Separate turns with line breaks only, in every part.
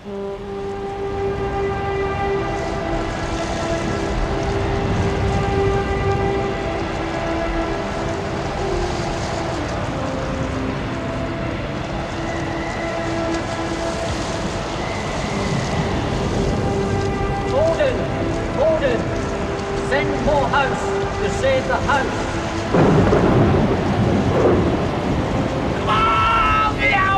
Gordon, send more house to save the house. Come on, the house!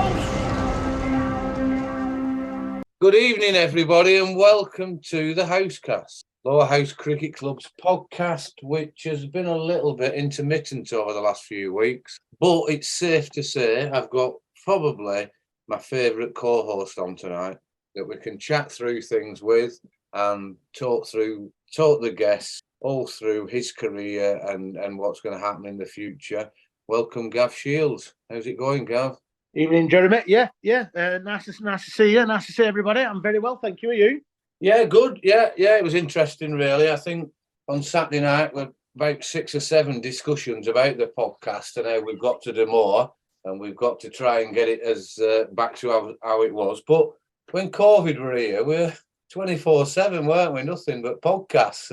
Good evening, everybody, and welcome to the Housecast, Lowerhouse Cricket Club's podcast, which has been a little bit intermittent over the last few weeks. But it's safe to say I've got probably my favourite co-host on tonight that we can chat through things with and talk the guests all through his career and what's going to happen in the future. Welcome, Gav Shields. How's it going, Gav?
Evening, Jeremy. Yeah. Nice to see you. Nice to see everybody. I'm very well, thank you. Are you?
Yeah, good. Yeah. It was interesting, really. I think on Saturday night we had about 6 or 7 discussions about the podcast and how we've got to do more and we've got to try and get it as back to how it was. But when COVID were here, we're 24/7, weren't we? Nothing but podcasts.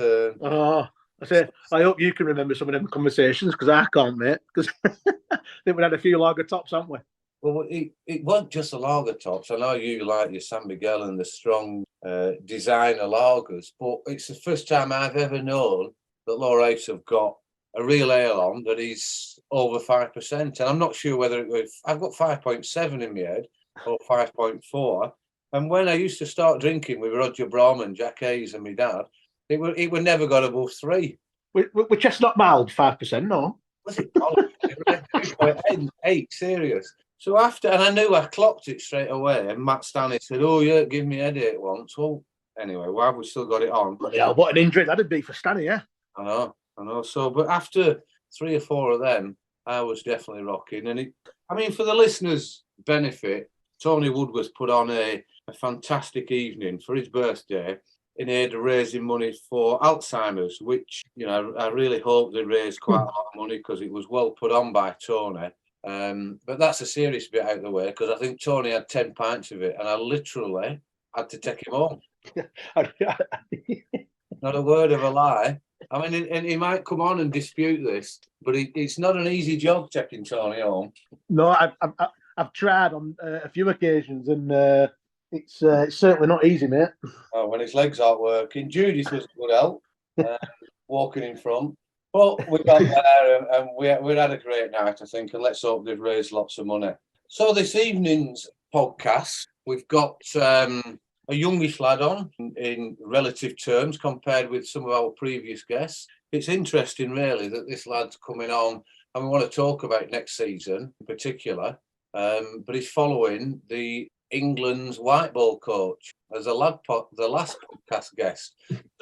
I hope you can remember some of them conversations because I can't, mate. Because I think we had a few lager tops, haven't we?
Well, it wasn't just the lager tops. I know you like your San Miguel and the strong designer lagers, but it's the first time I've ever known that Lowerhouse have got a real ale on that is over 5%. And I'm not sure whether it was, I've got 5.7 in my head or 5.4. And when I used to start drinking with Roger Brahman, Jack Hayes and my dad, it would never got above 3.
We're chestnut mild, 5%, no?
Was it 8, serious? So after, and I knew I clocked it straight away, and Matt Stanley said, "Oh yeah, give me a headache once." Well, anyway, why have we still got it on?
Yeah, what an injury that'd be for Stanley, yeah.
I know. So, but after 3 or 4 of them, I was definitely rocking. And for the listeners' benefit, Tony Woodworth put on a fantastic evening for his birthday in aid of raising money for Alzheimer's, which, I really hope they raised quite a lot of money because it was well put on by Tony. But that's a serious bit out of the way because I think Tony had 10 pints of it and I literally had to take him home. Not a word of a lie. And he might come on and dispute this, but it's not an easy job taking Tony home.
No, I've tried on a few occasions and it's certainly not easy, mate.
Oh, when his legs aren't working. Judith was good help, walking in front. But we got there and we had a great night, I think, and let's hope they've raised lots of money. So this evening's podcast, we've got a youngish lad on in relative terms compared with some of our previous guests. It's interesting, really, that this lad's coming on and we want to talk about next season in particular, but he's following the England's white ball coach as the last podcast guest.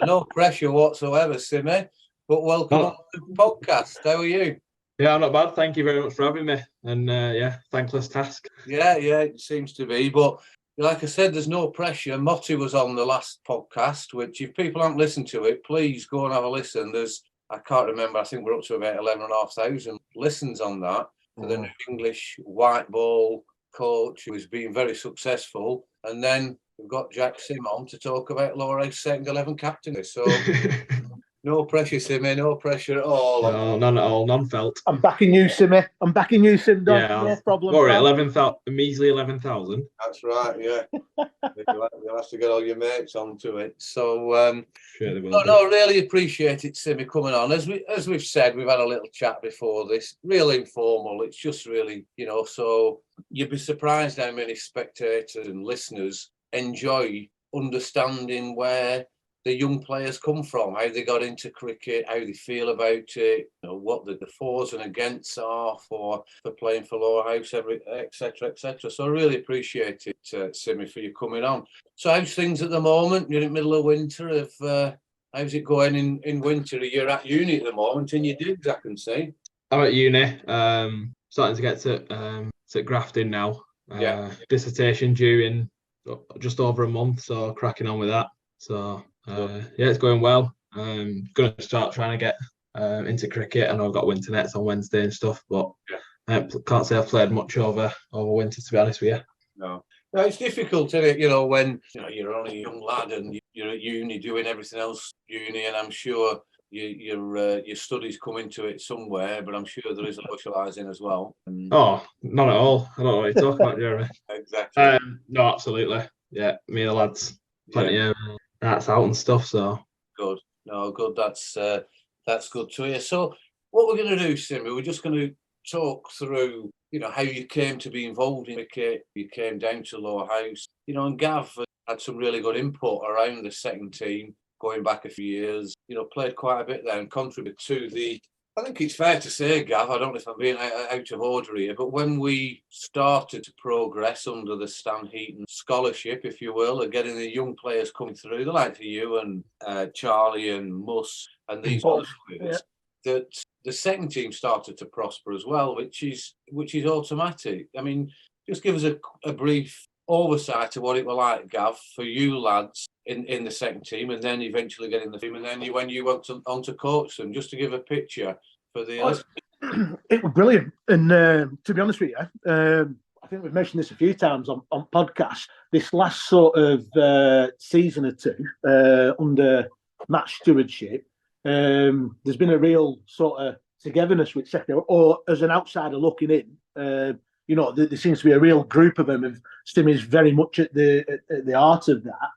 No pressure whatsoever, Simmy. But welcome to the podcast. How are you?
Yeah, I'm not bad. Thank you very much for having me. And thankless task.
Yeah, it seems to be. But like I said, there's no pressure. Motti was on the last podcast, which if people haven't listened to it, please go and have a listen. I can't remember, I think we're up to about 11,500 listens on that for the New English white ball coach who's been very successful. And then we've got Jack Simm on to talk about Lowerhouse second 11 captaincy. So no pressure, Simmy, no pressure at all.
No, none at all, none felt.
I'm backing you, Simmy. I'm backing you, Sim. No problem.
All right, 11,000, a measly 11,000.
That's right, yeah. You'll have to get all your mates onto it. So,
sure they will.
No, really appreciate it, Simmy, coming on. As we've said, we've had a little chat before this, real informal. It's just really, so you'd be surprised how many spectators and listeners enjoy understanding where the young players come from, how they got into cricket, how they feel about it, what the fors and againsts are for playing for Lowerhouse, etc., etc. So I really appreciate it, Simmy, for you coming on. So how's things at the moment? You're in the middle of winter. How's it going in winter? You're at uni at the moment and you digs, I can see.
I'm at uni, starting to get to grafting now. Dissertation due in just over a month, so cracking on with that. So it's going well. Going to start trying to get into cricket. I know I've got winter nets on Wednesday and stuff, but can't say I've played much over winter, to be honest with you.
No. No, it's difficult, isn't it? You know, when you're only a young lad and you're at uni doing everything else, and I'm sure your studies come into it somewhere, but I'm sure there is socialising as well.
Oh, not at all. I don't know what you're talking about, Jeremy.
Exactly.
No, absolutely. Yeah, me and the lads, plenty of nights out and stuff. So
good. No, good. That's good to hear. So, what we're going to do, Simmy, we're just going to talk through, how you came to be involved in cricket. You came down to Lowerhouse, and Gav had some really good input around the second team going back a few years. Played quite a bit there and contributed to the. I think it's fair to say, Gav, I don't know if I'm being out of order here, but when we started to progress under the Stan Heaton scholarship, if you will, and getting the young players coming through, the likes of you and Charlie and Mus and these other players, that the second team started to prosper as well, which is automatic. I mean, just give us a brief oversight of what it was like, Gav, for you lads in the second team, and then eventually getting the team, and then when you went on to coach them, just to give a picture for the.
It was brilliant, and to be honest with you, I think we've mentioned this a few times on podcasts. This last sort of season or two under Matt's stewardship, there's been a real sort of togetherness with second, or as an outsider looking in. There seems to be a real group of them. Stim is very much at the heart of that.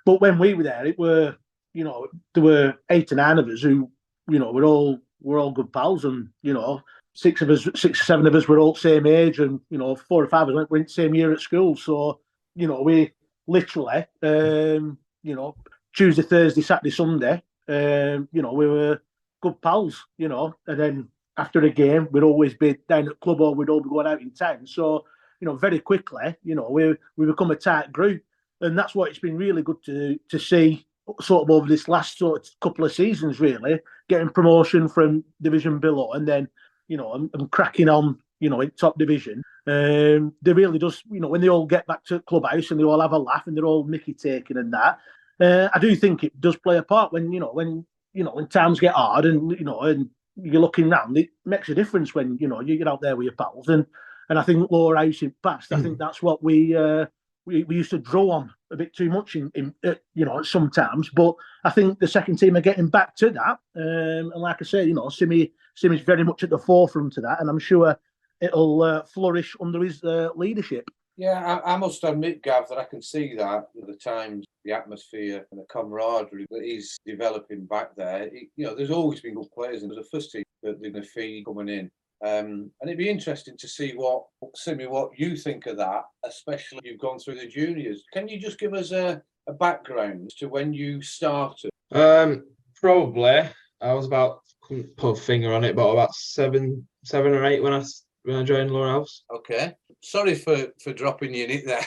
But when we were there, there were 8 or 9 of us who, we're all good pals, and 6 or 7 of us were all same age, and 4 or 5 of us went the same year at school. So we literally, Tuesday, Thursday, Saturday, Sunday, we were good pals, and then after a game, we'd always be down at club or we'd all be going out in town. So, very quickly, we become a tight group. And that's what it's been really good to see sort of over this last sort of couple of seasons, really, getting promotion from division below and then, and cracking on, in top division. They really does, when they all get back to clubhouse and they all have a laugh and they're all Mickey taking and that, I do think it does play a part when times get hard and, and you're looking round, it makes a difference when, you're out there with your pals. And I think Lowerhouse in past, I think that's what we used to draw on a bit too much in sometimes. But I think the second team are getting back to that. And like I say, Simmy's very much at the forefront of that. And I'm sure it'll flourish under his leadership.
Yeah, I must admit, Gav, that I can see that at the times, the atmosphere and the camaraderie that he's developing back there. There's always been good players, and there's a first team that they're going to feed coming in. And it'd be interesting to see what you think of that, especially you've gone through the juniors. Can you just give us a background to when you started?
Probably I was couldn't put a finger on it, but about 7 or 8 when I joined Lowerhouse.
Okay. Sorry for dropping you in it there.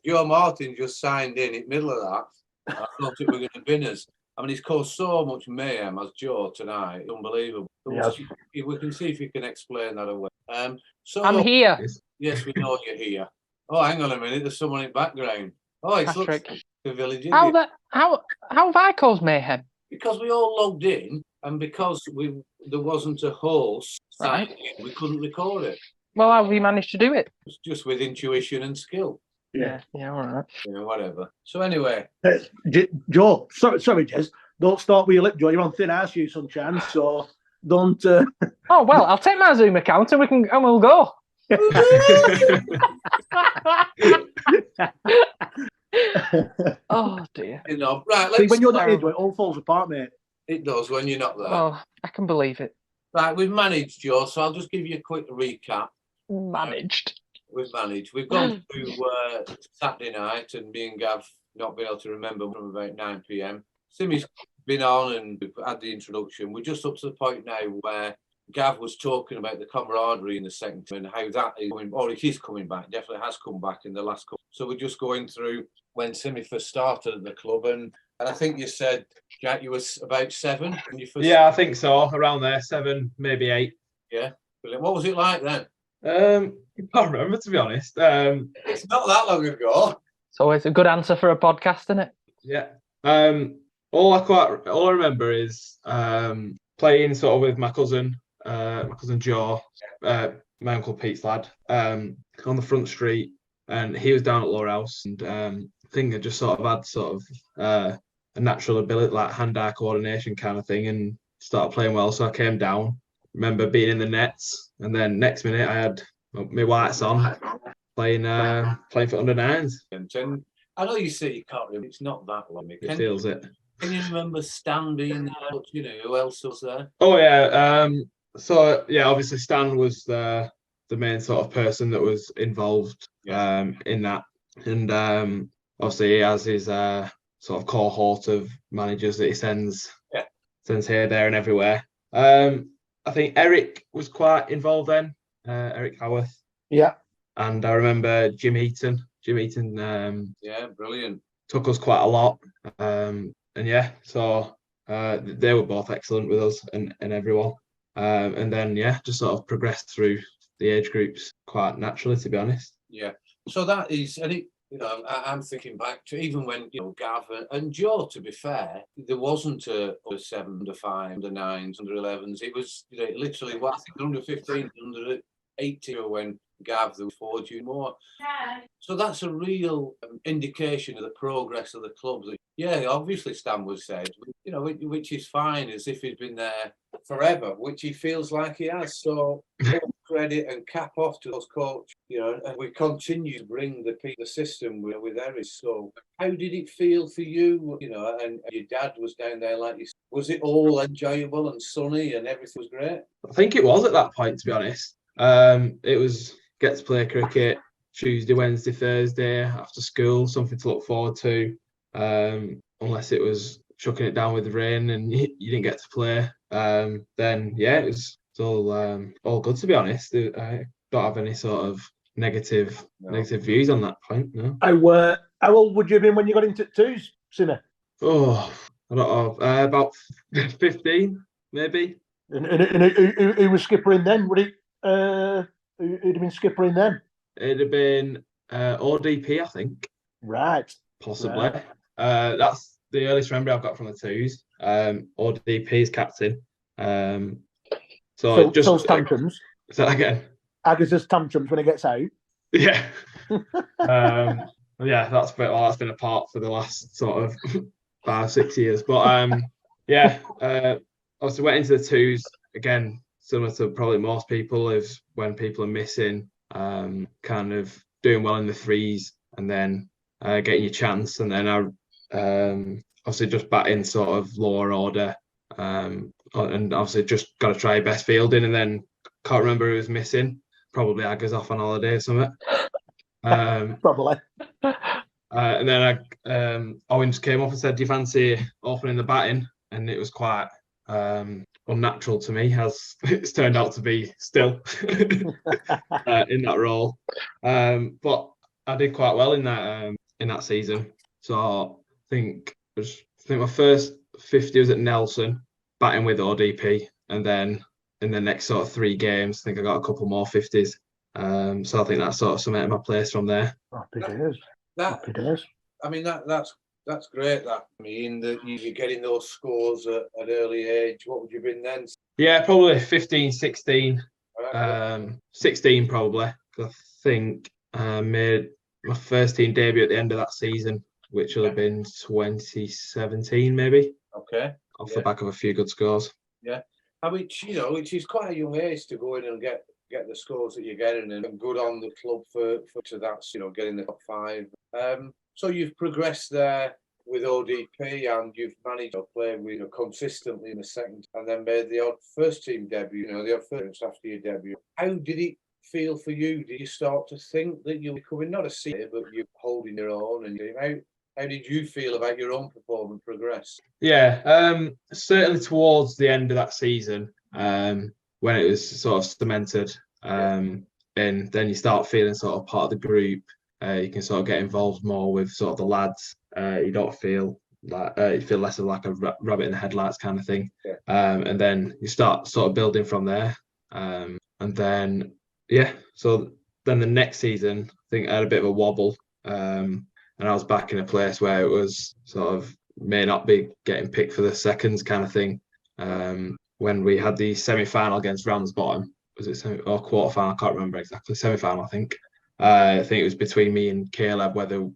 Joe Martin just signed in the middle of that. I thought it were going to bin us. I mean, he's caused so much mayhem as Joe tonight. Unbelievable. Yes. We can see if you can explain that away. So
I'm here.
Yes, we know you're here. Oh, hang on a minute. There's someone in the background. Oh, it's
Patrick.
The village.
How have I caused mayhem?
Because we all logged in, and because there wasn't a host,
right,
we couldn't record it.
Well, how have you managed to do it?
Just with intuition and skill.
Yeah, all right.
Yeah, whatever. So anyway,
Joe, sorry, Jez, don't start with your lip, Joe. You're on thin ice, you sunshine. So don't.
Oh well, I'll take my Zoom account and we'll go. Oh dear.
Right.
See, when you're not here, Joe, it all falls apart, mate.
It does when you're not there.
Oh, I can believe it.
Right, we've managed, Joe. So I'll just give you a quick recap.
Managed.
We've managed. We've gone through Saturday night, and me and Gav not been able to remember from about 9 p.m. Simmy's been on, and we've had the introduction. We're just up to the point now where Gav was talking about the camaraderie in the second team and how that is coming, or it is coming back. Definitely has come back in the last couple. So we're just going through when Simmy first started at the club, and I think you said, Jack, you was about 7 when you first.
Yeah, I think so. Around there, 7, maybe 8.
Yeah, brilliant. What was it like then?
I can't remember, to be honest.
It's not that long ago.
It's always a good answer for a podcast, isn't it?
Yeah. All I remember is playing sort of with my cousin Joe, my uncle Pete's lad, on the front street and he was down at Lowerhouse, and I think I just sort of had sort of a natural ability, like hand-eye coordination kind of thing, and started playing well. So I came down. Remember being in the nets, and then next minute I had my whites on, playing for under nines.
And I know you say you can't remember. It's not that long.
It feels it.
Can you remember Stan being there? You know, who else was there?
Oh yeah. So yeah, obviously Stan was the main sort of person that was involved in that, and obviously he has his sort of cohort of managers that he sends here, there, and everywhere. I think Eric was quite involved then. Eric Howarth.
Yeah.
And I remember Jim Eaton.
Brilliant.
Took us quite a lot. And yeah, so they were both excellent with us and everyone. And then just sort of progressed through the age groups quite naturally, to be honest.
Yeah. So that is, and it, I'm thinking back to even when Gav and Joe. To be fair, there wasn't a under 7, under 5, under 9s, under 11s. It was literally I think under 15, under 18 when Gav there was 4 junior more. So that's a real indication of the progress of the club. That, obviously Stan was said, which is fine, as if he's been there forever, which he feels like he has. So credit and cap off to those coach, and we continue to bring the system with Eric. So how did it feel for you? And your dad was down there, like you said. Was it all enjoyable and sunny and everything was great?
I think it was at that point, to be honest. It was get to play cricket Tuesday, Wednesday, Thursday after school, something to look forward to. Unless it was chucking it down with the rain and you didn't get to play, then it was all good, to be honest. I don't have any sort of negative views on that point. No.
How old would you have been when you got into twos, Sinner?
Oh, I don't know, about 15 maybe.
And who was skippering then? Would it? Who'd have been skippering then? It'd
have been ODP, I think.
Right.
Possibly. Right. That's the earliest memory I've got from the twos. ODP's captain. So just
tantrums.
Say that again.
Agatha's tantrums when he gets out.
Yeah. That's been apart for the last sort of 5-6 years. But obviously went into the twos again, similar to probably most people, is when people are missing, kind of doing well in the threes and then getting your chance, and then I obviously just back in sort of lower order, and obviously just got to try best fielding, and then can't remember who was missing. Probably Agger's off on holiday or something.
Probably.
And then Owen just came up and said, "Do you fancy opening the batting?" And it was quite unnatural to me, as it's turned out to be still in that role. But I did quite well in that season. So I think my first 50 was at Nelson, batting with ODP, and then in the next sort of 3 games, I think I got a couple more 50s. So I think that sort of cemented my place from there.
Happy days.
I mean, that's great. That that you're getting those scores at an early age. What would you have been then?
Yeah, probably 15, 16. 16 probably. I think I made my first team debut at the end of that season, which will have been 2017 maybe.
Okay.
Off the back of a few good scores.
Yeah. Which is quite a young age to go in and get the scores that you're getting, and good on the club for to that, getting the top 5. So you've progressed there with ODP, and you've managed to play with consistently in the second, and then made the odd first team debut. The odd first after your debut. How did it feel for you? Did you start to think that you were becoming not a senior, but you're holding your own? And how did you feel about your own performance progress?
Yeah, certainly towards the end of that season, when it was sort of cemented, and then you start feeling sort of part of the group. You can sort of get involved more with sort of the lads. You don't feel like you feel less of like a rabbit in the headlights kind of thing.
Yeah.
And then you start sort of building from there. And then so then the next season, I think I had a bit of a wobble. And I was back in a place where it was sort of may not be getting picked for the seconds kind of thing. When we had the semi-final against Ramsbottom, was it or quarter-final? I can't remember exactly. Semi-final, I think. I think it was between me and Caleb whether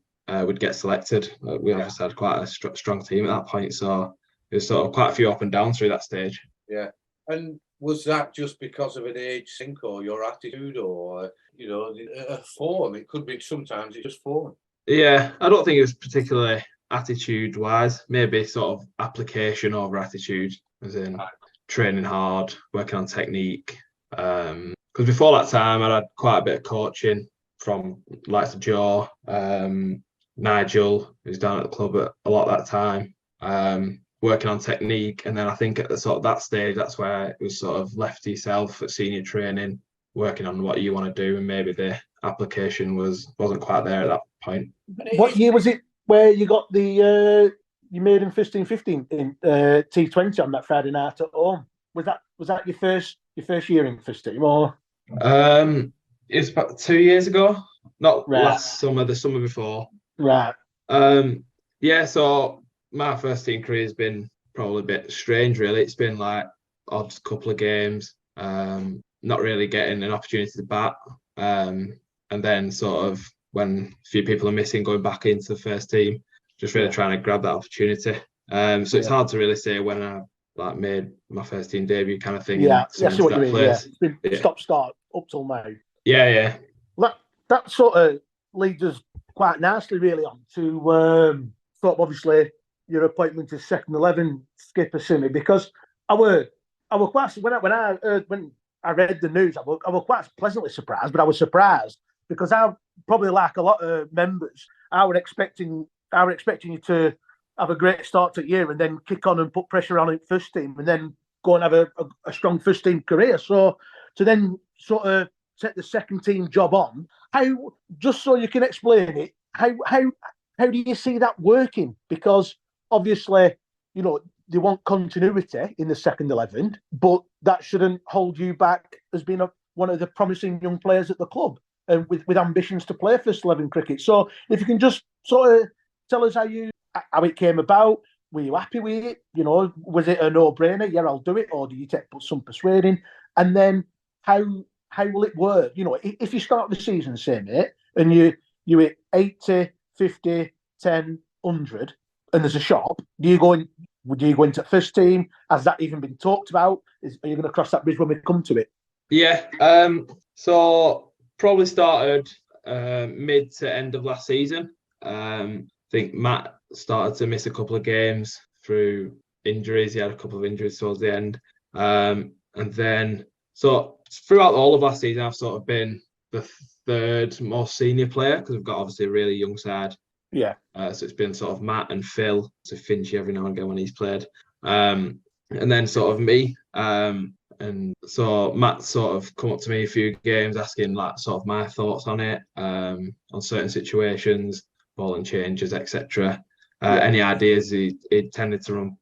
we'd get selected. We obviously had quite a strong team at that point, so it was sort of quite a few up and downs through that stage.
Yeah. And was that just because of an age sync or your attitude or, a form? It could be sometimes it's just form.
Yeah, I don't think it was particularly attitude-wise. Maybe sort of application over attitude, as in training hard, working on technique. Because before that time, I'd had quite a bit of coaching from likes of Joe, Nigel, who's down at the club a lot of that time, working on technique. And then I think at the sort of that stage, that's where it was sort of left to yourself at senior training, working on what you want to do, and maybe the application wasn't quite there at that point.
What year was it where you got the you made in 15-15 in T20 on that Friday night at home? Was that your first year in first team or?
It's about 2 years ago, not
Right.
last summer, the summer before.
Right.
Yeah, so my first team career has been probably a bit strange, really. It's been like odd couple of games, not really getting an opportunity to bat. And then sort of when a few people are missing, going back into the first team, just really trying to grab that opportunity. So it's hard to really say when I made my first team debut kind of thing.
Yeah, I see what you mean.
Place.
Yeah. It's been stop-start up till now.
Yeah.
That sort of leads us quite nicely, really, on to sort of obviously your appointment as second 11 skipper, Simmy, because I were quite when I read the news, I was quite pleasantly surprised, but I was surprised because I probably like a lot of members, I were expecting you to have a great start to the year and then kick on and put pressure on it first team and then go and have a strong first team career. So to then sort of take the second team job on, how, just so you can explain it, how do you see that working? Because obviously, they want continuity in the second 11, but that shouldn't hold you back as being one of the promising young players at the club and with ambitions to play first 11 cricket. So if you can just sort of tell us how it came about. Were you happy with it? Was it a no-brainer? Yeah, I'll do it. Or do you take some persuading? And then how will it work? If you start the season, say, mate, and you hit 80, 50, 10, 100, and there's a shop, do you go into first team? Has that even been talked about? Are you going to cross that bridge when we come to it?
Yeah. So probably started mid to end of last season. I think Matt started to miss a couple of games through injuries. He had a couple of injuries towards the end. And then, so throughout all of last season, I've sort of been the third most senior player because we've got obviously a really young side.
Yeah.
So it's been sort of Matt and Phil, so Finchy every now and again when he's played. And then sort of me. And so Matt sort of come up to me a few games asking like sort of my thoughts on it, on certain situations, ball and changes, etc. Any ideas he tended to run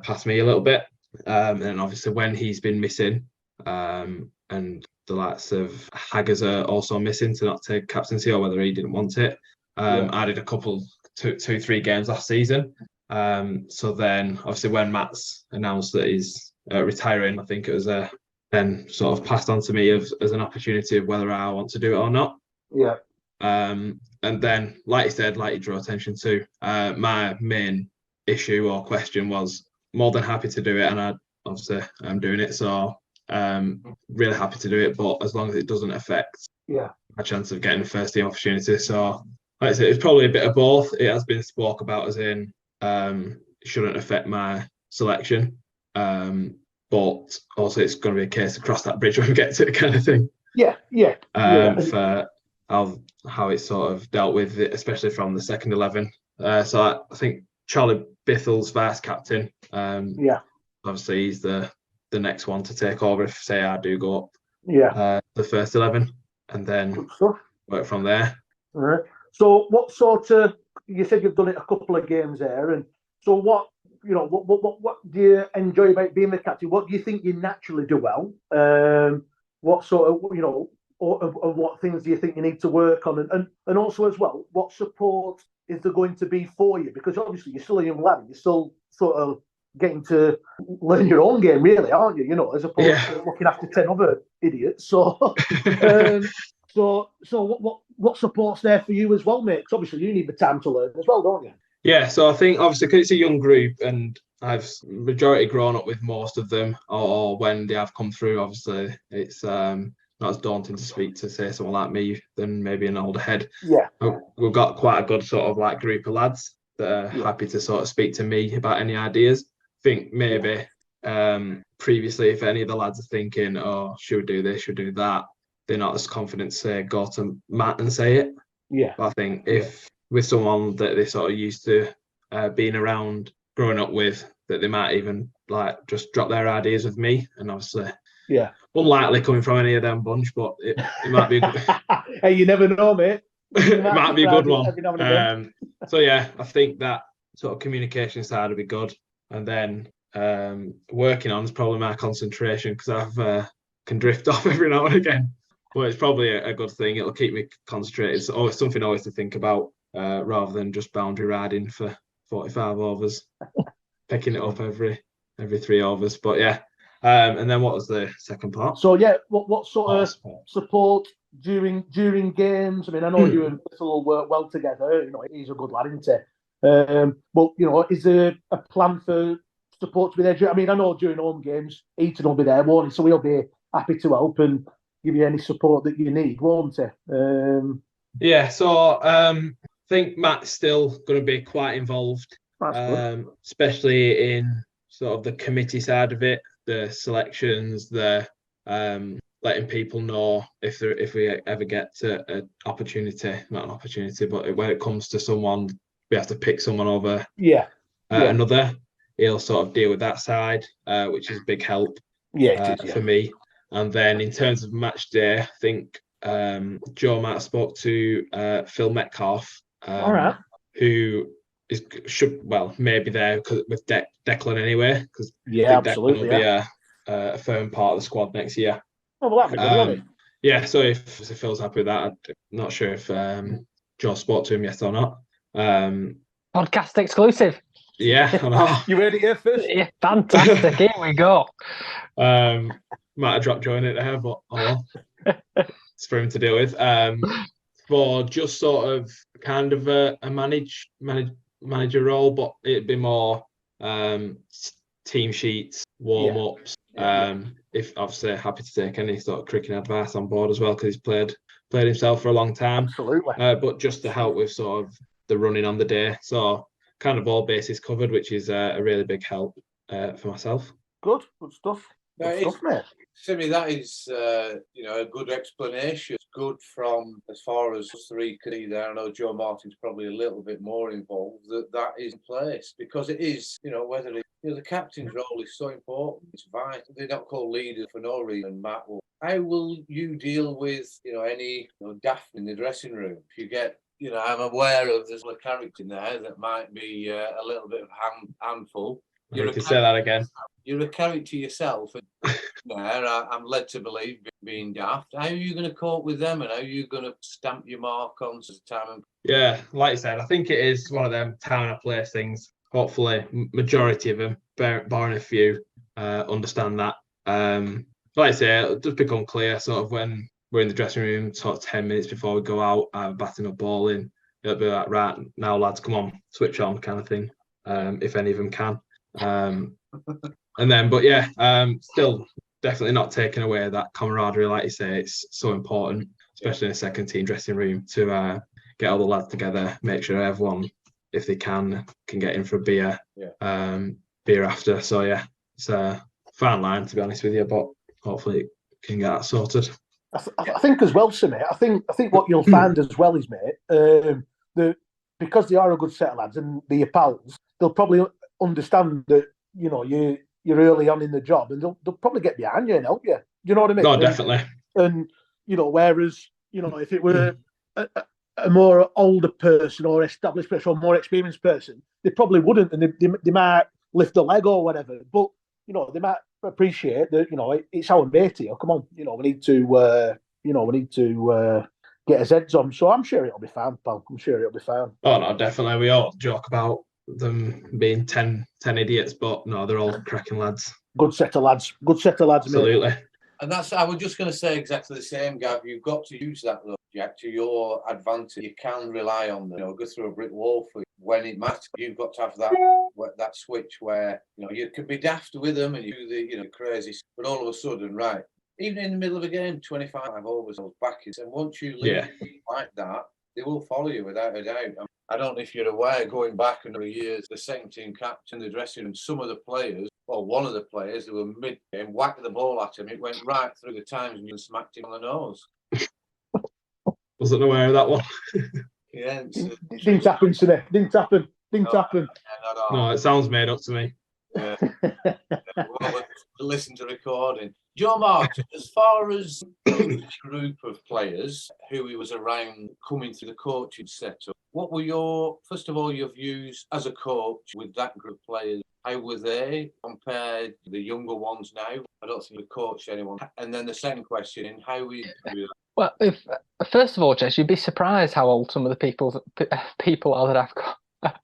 past me a little bit. And then obviously when he's been missing, and the likes of Haggers are also missing to not take captaincy or whether he didn't want it. I did a couple, 2-3 games last season. So then obviously when Matt's announced that he's retiring, I think it was then sort of passed on to me as an opportunity of whether I want to do it or not.
Yeah.
And then, like you said, like you draw attention to, my main issue or question was more than happy to do it, and I'm doing it, so really happy to do it, but as long as it doesn't affect my chance of getting a first team opportunity. So like I said, it's probably a bit of both. It has been spoke about as in it shouldn't affect my selection, but also it's going to be a case to cross that bridge when we get to it, kind of thing. For how it's sort of dealt with it, especially from the second 11. So I think Charlie Bithell's vice captain. Obviously he's the next one to take over if, say, I do go up the first 11, and then work from there.
All right. So what sort of, you said you've done it a couple of games there, and so what do you enjoy about being the captain? What do you think you naturally do well? What sort of, or what things do you think you need to work on? And also as well, what support is there going to be for you? Because obviously you're still a young lad, you're still sort of getting to learn your own game, really, aren't you? As opposed to looking after 10 other idiots. So, so what support's there for you as well, mate? Because obviously you need the time to learn as well, don't you?
Yeah, so I think obviously because it's a young group and I've majority grown up with most of them, or when they have come through, obviously it's not as daunting to speak to, say, someone like me than maybe an older head.
Yeah.
We've got quite a good sort of like group of lads that are happy to sort of speak to me about any ideas. I think maybe previously, if any of the lads are thinking, oh, should we do this, should we do that, they're not as confident to say, go to Matt and say it.
Yeah.
But I think if with someone that they sort of used to being around, growing up with, that they might even like just drop their ideas with me. And obviously, unlikely coming from any of them bunch, but it might be.
Hey, you never know, mate.
It might be a good one. So yeah, I think that sort of communication side will be good, and then working on is probably my concentration, because I've can drift off every now and again. But it's probably a good thing. It'll keep me concentrated. It's always something to think about, rather than just boundary riding for 45 overs, picking it up every 3 overs. But yeah, and then what was the second part?
So yeah, what sort of support during games? I mean, I know you and Little work well together. You know, he's a good lad, isn't he? But you know, is there a plan for support to be there? I mean, I know during home games, Eaton will be there, won't he? So he'll be happy to help and give you any support that you need, won't he?
Yeah, so I think Matt's still going to be quite involved, especially in sort of the committee side of it, the selections, the letting people know if we ever get to an opportunity, not an opportunity, but when it comes to someone, we have to pick someone over another. He'll sort of deal with that side, which is a big help for me. And then in terms of match day, I think Joe might have spoke to Phil Metcalf, who should maybe there with Declan anyway, because Declan will be a firm part of the squad next year.
Oh, well, that'd be good, wouldn't it?
Yeah, so if Phil's happy with that, I'm not sure if Joe spoke to him yet or not.
Podcast exclusive.
Yeah, I know.
You heard it here first.
Yeah, fantastic. Here we go.
Might have dropped Joe in it there, but it's for him to deal with. For just sort of kind of a manager role, but it'd be more team sheets, warm-ups. If obviously happy to take any sort of cricketing advice on board as well, because he's played himself for a long time.
Absolutely.
But just to help with sort of the running on the day. So kind of all bases covered, which is a really big help for myself.
Good stuff. Good stuff, mate.
Simmy, that is, a good explanation. It's good from as far as us three can see there. I know Joe Martin's probably a little bit more involved. That is in place, because it is, whether the captain's role is so important. It's vital. They're not called leaders for no reason. Matt will. How will you deal with, any daft in the dressing room? If you get, I'm aware of there's a character in there that might be a little bit of handful.
You can say that again.
You're a character yourself. I'm led to believe being daft. How are you going to cope with them, and how are you going to stamp your mark on time?
Yeah, like you said, I think it is one of them town or place things. Hopefully, majority of them, barring a few, understand that. Like I say, it'll just become clear sort of when we're in the dressing room, sort of 10 minutes before we go out, batting a ball in. It'll be like, right, now lads, come on, switch on kind of thing, if any of them can. And then, but yeah, still definitely not taking away that camaraderie. Like you say, it's so important, especially in a second team dressing room, to get all the lads together, make sure everyone, if they can get in for a beer, beer after. So yeah, it's a fine line, to be honest with you, but hopefully can get that sorted.
I think as well, Simmy, I think what you'll find as well is, mate, because they are a good set of lads and they're your pals, they'll probably understand that, you're early on in the job, and they'll probably get behind you and help you. Do you know what I mean?
No, definitely.
And whereas, if it were a more older person or established person or more experienced person, they probably wouldn't, and they might lift a leg or whatever. But, they might appreciate that, it's our mate here. Come on, we need to, get his heads on. So I'm sure it'll be fine, pal. I'm sure it'll be fine.
Oh, no, definitely. We all joke about them being 10 idiots, but no, they're all cracking lads.
Good set of lads. Absolutely.
Mate.
And I was just going to say exactly the same, Gav. You've got to use that, though, Jack, to your advantage. You can rely on them. Go through a brick wall for you when it matters. You've got to have that switch where you can be daft with them and you do the crazy, but all of a sudden, right, even in the middle of a game, 25 overs, back is, and once you leave like that, they will follow you without a doubt. I don't know if you're aware, going back a number of years, the second team captain, the dressing room, some of the players, well, one of the players, they were mid-game, whacked the ball at him. It went right through the times and smacked him on the nose.
Wasn't aware of that one.
Yeah,
didn't happen today. Didn't happen.
No, it sounds made up to me.
Yeah. Well, listen to recording. Joe Martin, as far as the group of players who he was around coming through the coaching setup, what were first of all, your views as a coach with that group of players? How were they compared to the younger ones now? I don't think we coached anyone. And then the second question, in how we do that.
Well, first of all, Jez, you'd be surprised how old some of the people are that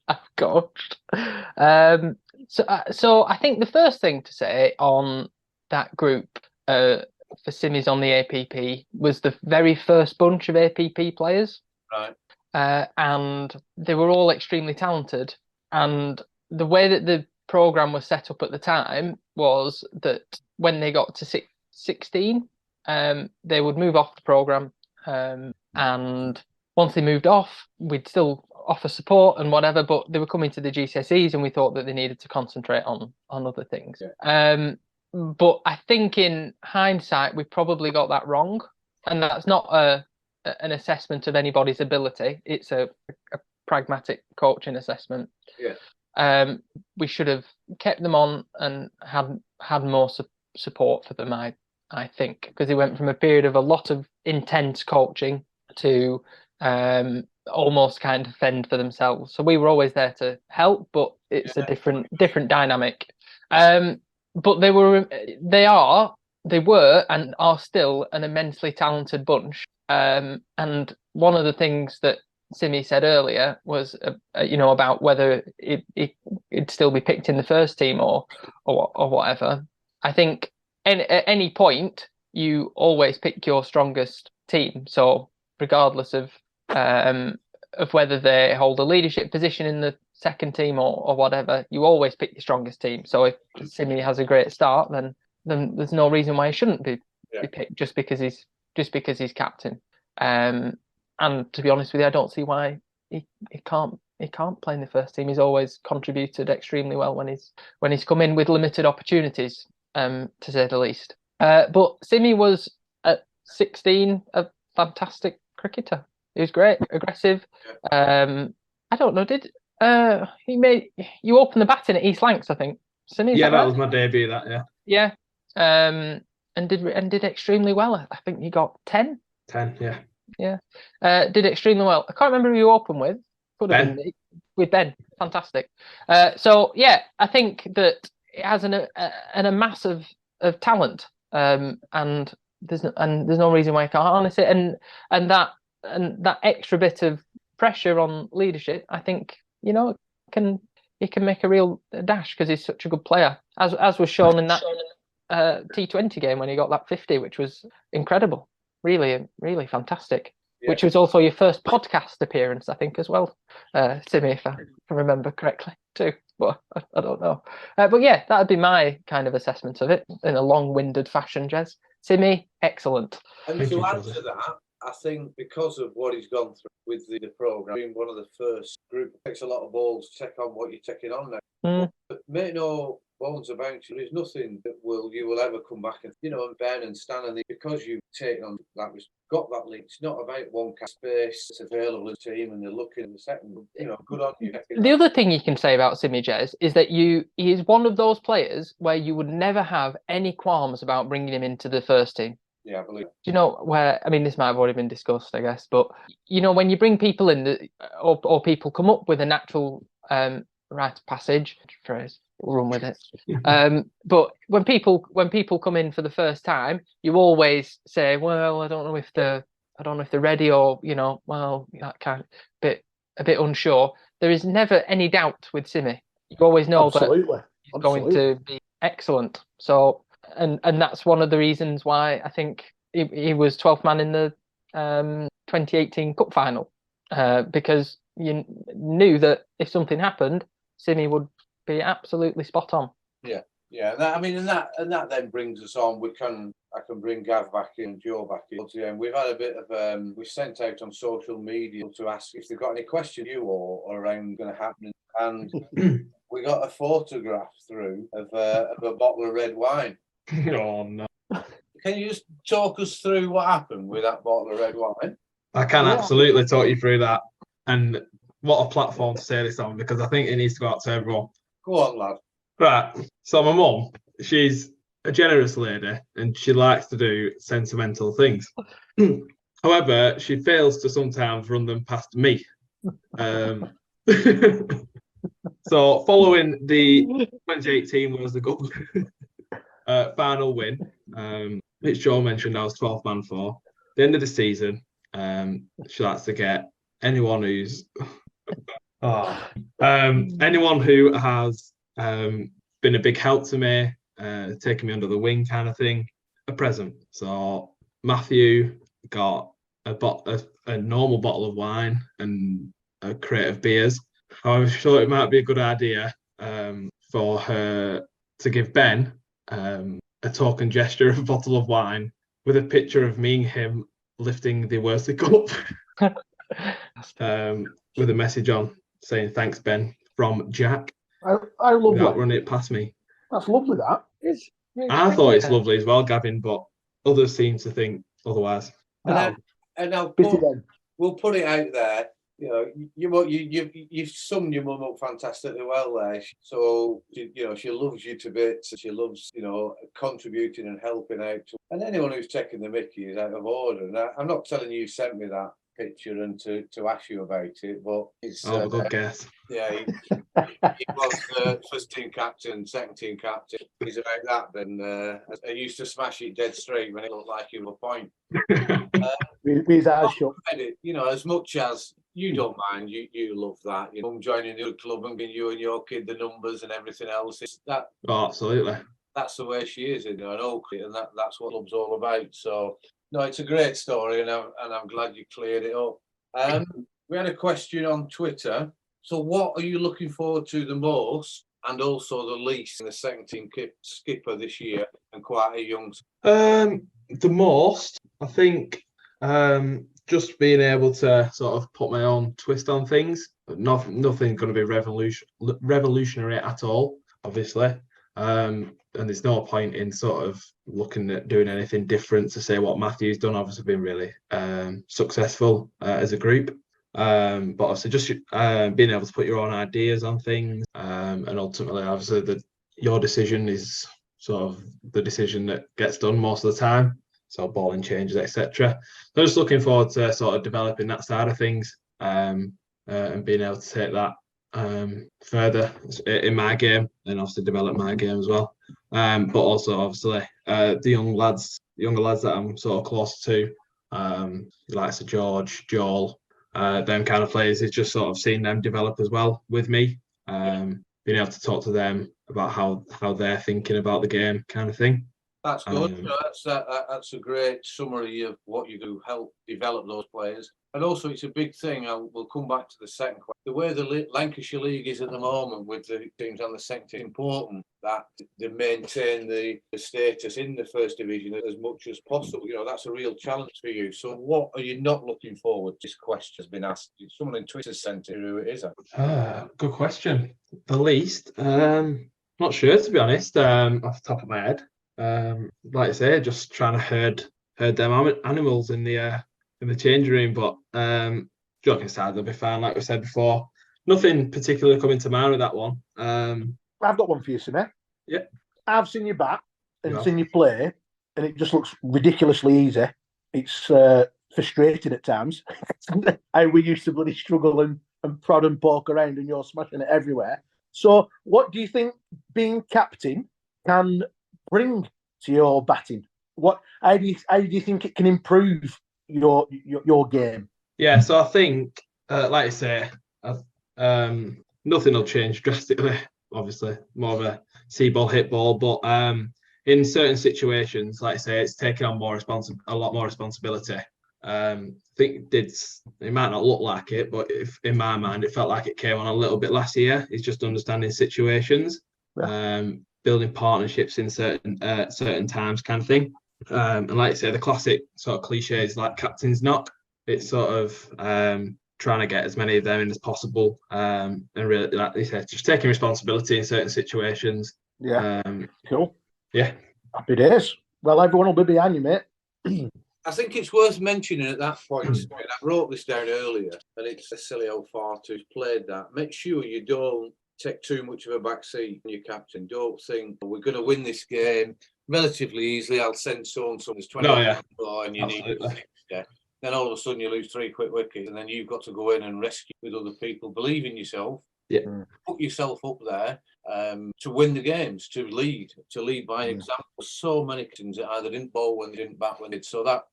I've coached. So I think the first thing to say on that group for Simmies on the APP was the very first bunch of APP players.
Right.
And they were all extremely talented. And the way that the program was set up at the time was that when they got to 16, they would move off the program. And once they moved off, we'd still offer support and whatever, but they were coming to the GCSEs and we thought that they needed to concentrate on other things. Yeah. But I think in hindsight, we probably got that wrong. And that's not an assessment of anybody's ability. It's a pragmatic coaching assessment.
Yeah.
We should have kept them on and had more support for them, I think, because they went from a period of a lot of intense coaching to almost kind of fend for themselves. So we were always there to help, but it's a different dynamic. But they were and are still an immensely talented bunch. And one of the things that Simmy said earlier was, about whether it'd still be picked in the first team or whatever. I think at any point you always pick your strongest team. So regardless of whether they hold a leadership position in the second team or whatever, you always pick your strongest team. So if Simmy has a great start, then there's no reason why he shouldn't be picked just because he's captain. And to be honest with you, I don't see why he can't play in the first team. He's always contributed extremely well when he's come in with limited opportunities, to say the least. But Simmy was at 16 a fantastic cricketer. He was great, aggressive. I don't know, did you open the batting at East Lancs, I think? Simmy,
that was my debut.
Yeah. And did extremely well. I think he got 10.
10, yeah.
Yeah. Did extremely well. I can't remember who you opened with. Could have been with Ben. Fantastic. So yeah, I think that it has a mass of talent. And there's no reason why I can't harness it. And that extra bit of pressure on leadership, I think, he can make a real dash because he's such a good player, as was shown in that T20 game when he got that 50, which was incredible. Really, really fantastic. Yeah. Which was also your first podcast appearance, I think, as well, Simmy, if I can remember correctly, too. But I don't know. But yeah, that would be my kind of assessment of it in a long-winded fashion, Jez. Simmy, excellent.
And to add to that, I think because of what he's gone through with the programme, being one of the first group, it takes a lot of balls to take on what you're taking on now. But make no bones about it, there's nothing that you will ever come back and and Ben and Stan and because you've taken on that, got that lead. It's not about one space that's available in the team and they're looking in the second. Good on you.
The other thing you can say about Simmy, Jez, is that he is one of those players where you would never have any qualms about bringing him into the first team.
Yeah, I believe.
Do you know where? I mean, this might have already been discussed, I guess, but when you bring people in, or people come up with a natural rite of passage phrase, we'll run with it. But when people come in for the first time, you always say, "Well, I don't know if they're ready," or that kind of a bit unsure. There is never any doubt with Simmy. You always know that he's going to be excellent. So and that's one of the reasons why I think he was 12th man in the 2018 Cup final, because you knew that if something happened, Simmy would be absolutely spot on.
Yeah, and that then brings us on. I can bring Gav back in, Joe back in. And we've had a bit of we sent out on social media to ask if they've got any questions you or around going to happen, and we got a photograph through of a bottle of red wine.
Oh no!
Can you just talk us through what happened with that bottle of red wine?
I can absolutely talk you through that, and what a platform to say this on, because I think it needs to go out to everyone.
Go on, lad.
Right. So my mum, she's a generous lady and she likes to do sentimental things. However, she fails to sometimes run them past me. So following the 2018 was the goal final win, which Joe mentioned I was 12th man for. At the end of the season, she likes to get anyone who's anyone who has been a big help to me, taking me under the wing kind of thing, a present. So Matthew got a normal bottle of wine and a crate of beers. However, she thought it might be a good idea for her to give Ben a token gesture of a bottle of wine with a picture of me and him lifting the Worsley Cup with a message on saying thanks, Ben, from Jack.
I love
without
that.
running it past me.
That's lovely, that.
I thought it's lovely as well, Gavin, but others seem to think otherwise.
And now we'll put it out there. You know, you've summed your mum up fantastically well there. So she loves you to bits. She loves contributing and helping out. And anyone who's taking the mickey is out of order. And I'm not telling you sent me that picture and to ask you about it, but it's
a good guess.
Yeah, he was first team captain, second team captain. He's about that. Then I used to smash it dead straight when it looked like he was a point.
With his eyes shut.
As much as you don't mind, you love that. Mum joining the club and giving you and your kid the numbers and everything else. It's that.
Oh, absolutely.
That's the way she is, an Oakley, and that's what club's all about. So. No, it's a great story, and I'm glad you cleared it up. We had a question on Twitter. So what are you looking forward to the most and also the least in the second team skipper this year and quite a young?
The most, I think, just being able to sort of put my own twist on things. Nothing going to be revolutionary at all, obviously. And there's no point in sort of looking at doing anything different to say what Matthew's done. Obviously been really successful as a group. But also just being able to put your own ideas on things, and ultimately obviously your decision is sort of the decision that gets done most of the time. So balling changes, etc. So just looking forward to sort of developing that side of things, and being able to take that further in my game and obviously develop my game as well. But also obviously the younger lads that I'm sort of close to, like Sir George, Joel, them kind of players, is just sort of seeing them develop as well with me, being able to talk to them about how they're thinking about the game kind of thing.
That's good. That's a great summary of what you do help develop those players. And also, it's a big thing. We'll come back to the second question. The way the Lancashire League is at the moment with the teams on the second, it's important that they maintain the status in the first division as much as possible. That's a real challenge for you. So what are you not looking forward to? This question has been asked. Someone in Twitter sent it. Who it is?
Good question. The least? Not sure, to be honest, off the top of my head. Like I say, just trying to herd them animals in the change room, but joking aside, they'll be fine. Like we said before, nothing particularly coming to mind with that one.
I've got one for you, Simmy.
Yeah,
I've seen you bat and seen you play, and it just looks ridiculously easy. It's frustrating at times. How we used to bloody struggle and prod and poke around, and you're smashing it everywhere. So, what do you think being captain can bring to your batting? How do you think it can improve your game?
Yeah, so I think, like I say, nothing will change drastically. Obviously, more of a see ball, hit ball, but in certain situations, like I say, it's taking on a lot more responsibility. I think it might not look like it, but in my mind, it felt like it came on a little bit last year. It's just understanding situations, building partnerships in certain times, kind of thing. And like I say, the classic sort of cliches like captain's knock. It's sort of trying to get as many of them in as possible, and really, like you said, just taking responsibility in certain situations.
Yeah, cool.
Yeah,
happy days. Well, everyone will be behind you, mate.
I think it's worth mentioning at that point. I wrote this down earlier, and it's a silly old fart who's played that. Make sure you don't take too much of a back seat when you're captain. Don't think we're going to win this game relatively easily. I'll send so and so. There's 20 and you need 60. Then all of a sudden you lose 3 quick wickets, and then you've got to go in and rescue with other people. Believe in yourself.
Yeah.
Put yourself up there to win the games, to lead by example. So many things that either didn't bowl when they didn't bat when they did. So that